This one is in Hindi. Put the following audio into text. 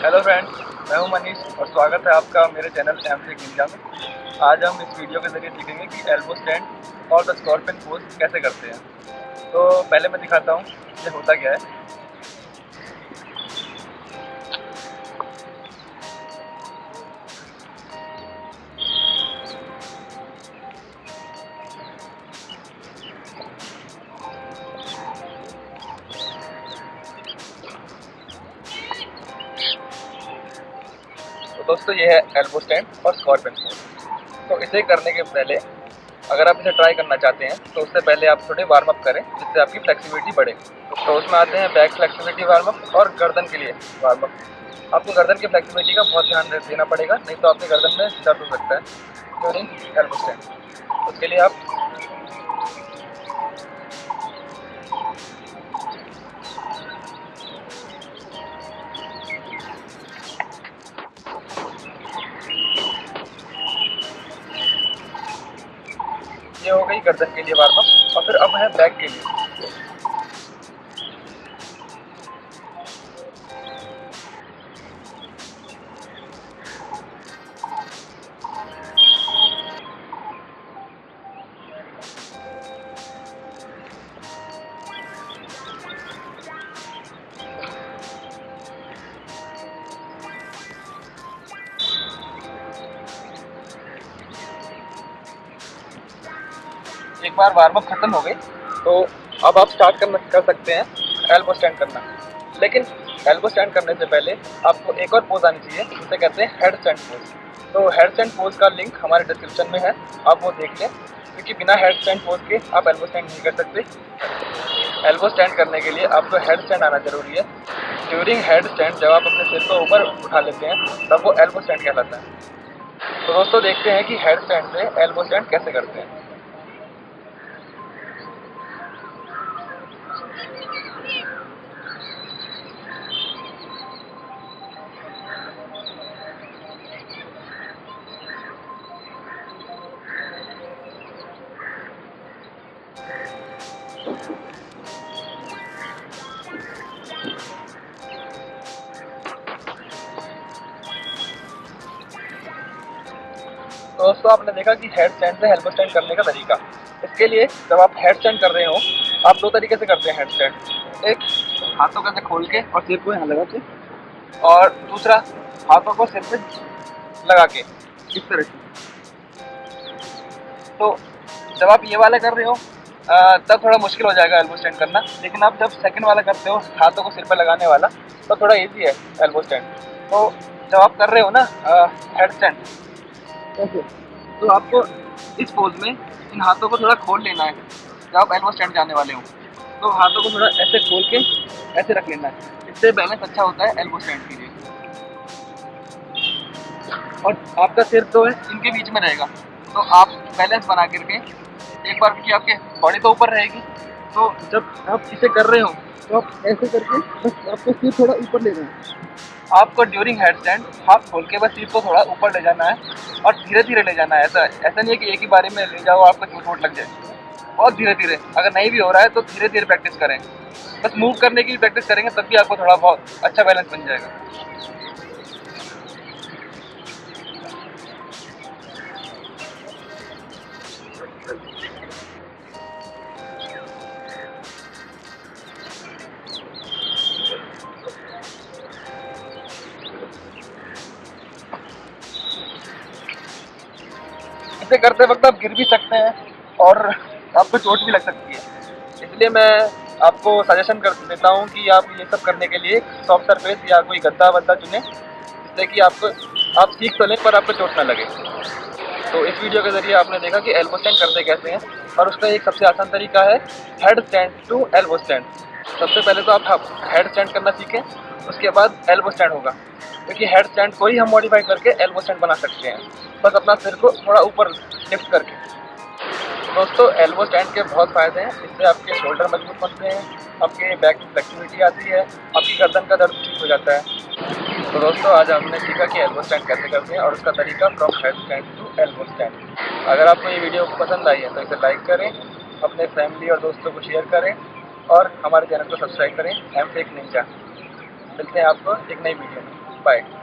हेलो फ्रेंड्स, मैं हूं मनीष और स्वागत है आपका मेरे चैनल एमटेक निंजा में। आज हम इस वीडियो के ज़रिए सीखेंगे कि एल्बो स्टैंड और द स्कॉर्पियन पोज कैसे करते हैं। तो पहले मैं दिखाता हूं ये होता क्या है। तो दोस्तों ये है एल्बो स्टैंड और स्कॉर्पियन पोज। तो इसे करने के पहले अगर आप इसे ट्राई करना चाहते हैं तो उससे पहले आप थोड़े वार्म अप करें जिससे आपकी फ्लेक्सिबिलिटी बढ़े। तो उसमें आते हैं बैक फ्लेक्सिबिलिटी वार्म अप और गर्दन के लिए वार्म अप। आपको गर्दन की फ्लेक्सिबिलिटी का बहुत ध्यान देना पड़ेगा, नहीं तो आपके गर्दन में दर्द हो सकता है ड्यूरिंग एल्बो स्टैंड। उसके लिए आप ये हो गई गर्दन के लिए वार्म अप। और फिर अब है बैक के लिए। एक बार वार्म अप खत्म हो गई तो अब आप स्टार्ट कर सकते हैं एल्बो स्टैंड करना। लेकिन एल्बो स्टैंड करने से पहले आपको एक और पोज आनी चाहिए जिसे कहते हैं हेड स्टैंड पोज। तो हेड स्टैंड पोज का लिंक हमारे डिस्क्रिप्शन में है, आप वो देख लें, क्योंकि बिना हेड स्टैंड पोज के आप एल्बो स्टैंड नहीं कर सकते। एल्बो स्टैंड करने के लिए आपको हेड स्टैंड आना जरूरी है। ड्यूरिंग हेड स्टैंड जब आप अपने सिर को ऊपर उठा लेते हैं तब वो एल्बो स्टैंड कहलाता है। तो दोस्तों देखते हैं कि हेड स्टैंड से एल्बो स्टैंड कैसे करते हैं। तो दोस्तों आपने देखा कि हेड स्टैंड से एल्बो स्टैंड करने का तरीका। इसके लिए जब आप हेड स्टैंड कर रहे हो आप दो तरीके से करते हैं हेड स्टैंड। एक हाथों को ऐसे खोल के और सिर को यहाँ लगा के, और दूसरा हाथों को सिर पे लगा के इस तरह से। तो जब आप ये वाला कर रहे हो तब थोड़ा मुश्किल हो जाएगा एल्बो स्टैंड करना। लेकिन आप जब सेकंड वाला करते हो हाथों को सिर पे लगाने वाला तो थोड़ा इजी है एल्बो स्टैंड। तो जब आप कर रहे हो ना हेड स्टैंड ऐसे, तो आपको इस पोज में इन हाथों को थोड़ा खोल लेना है। जब आप एल्बो स्टैंड जाने वाले हो तो हाथों को थोड़ा ऐसे खोल के ऐसे रख लेना है। इससे बैलेंस अच्छा होता है एल्बो स्टैंड के लिए। और आपका सिर तो है इनके बीच में रहेगा, तो आप बैलेंस बना करके एक बार, क्योंकि आपके बॉडी तो ऊपर रहेगी, तो जब आप इसे कर रहे हो तो आप ऐसे करके बस आपको सिर थोड़ा ऊपर ले जाना है। आपको ड्यूरिंग हेड स्टैंड हाथ खोल के बस सिर को थोड़ा ऊपर ले जाना है और धीरे धीरे ले जाना है। ऐसा नहीं है कि एक ही बारी में ले जाओ आपको चोट वोट लग जाए। बहुत धीरे धीरे, अगर नहीं भी हो रहा है तो धीरे धीरे प्रैक्टिस करें। बस मूव करने की प्रैक्टिस करेंगे तब भी आपको थोड़ा बहुत अच्छा बैलेंस बन जाएगा। इसे करते वक्त आप गिर भी सकते हैं और आपको चोट भी लग सकती है। इसलिए मैं आपको सजेशन कर देता हूँ कि आप ये सब करने के लिए सॉफ्ट सरफेस या कोई गद्दा वद्दा चुनें, जिससे कि आप सीख तो लें पर आपको चोट ना लगे। तो इस वीडियो के ज़रिए आपने देखा कि एल्बो स्टैंड करते कैसे हैं, और उसका एक सबसे आसान तरीका है head stand to elbow stand. सबसे पहले तो आप हेड स्टैंड करना सीखें, उसके बाद एल्बो स्टैंड होगा, क्योंकि हेड स्टैंड को ही हम मॉडिफाई करके एल्बो स्टैंड बना सकते हैं, बस अपना सिर को थोड़ा ऊपर लिफ्ट करके। दोस्तों एल्बो स्टैंड के बहुत फ़ायदे हैं। इससे आपके शोल्डर मजबूत बनते हैं, आपके बैक की फ्लेक्सिबिलिटी आती है, आपकी गर्दन का दर्द ठीक हो जाता है। तो दोस्तों आज हमने सीखा कि एल्बो स्टैंड कैसे करते हैं और उसका तरीका from head stand to elbow stand. अगर आपको ये वीडियो पसंद आई है तो इसे लाइक करें, अपने फैमिली और दोस्तों को शेयर करें और हमारे चैनल को सब्सक्राइब करें एमटेक निंजा। मिलते हैं आपको एक नई वीडियो में। बाय।